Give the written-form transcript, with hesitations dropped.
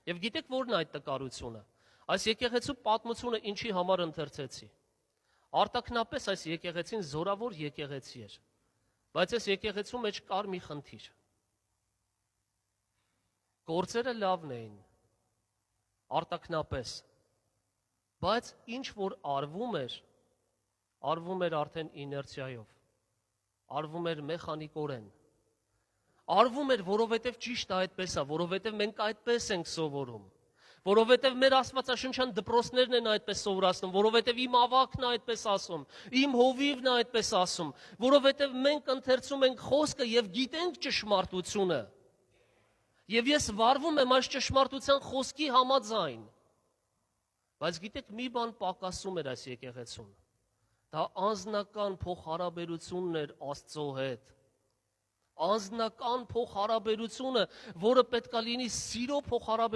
Եվ գիտեք ո՞րն է այդ տկարությունը։ Այս եկեղեցու պատմությունը ինչի համար ընթերցեցի։ Արտաքնապես այս եկեղեցին զորավոր եկեղեցի էր։ Բայց այս եկեղեցու մեջ կար մի խնդիր։ Գործերը լավն էին, արտաքնապես, բայց ինչ որ արվում էր արդեն իներցիայով, արվում էր մեխանիկորեն, արվում էր, որովհետև ճիշտ է այդպես է, որովհետև մենք այդպես ենք սովորում, որովհետև մեր աստվածաշնչյան դպրոցներն են այդպես սովորացնում, որովհետև իմ ավակն է այդպես ասում, իմ հովիվն է այդպես ասում, որովհետև մենք ընթերցում ենք խոսքը եւ գիտենք ճշմարտությունը։ Եվ ես վարվում եմ այս ճշմարտության խոսքի համաձայն։ Բայց գիտեք, մի բան պակասում էր այս եկեղեցուն։ Դա անձնական փոխհարաբերությունն էր Աստծո հետ։ Անձնական փոխհարաբերությունը, որը պետք է լինի սիրո փոխհարաբերություն։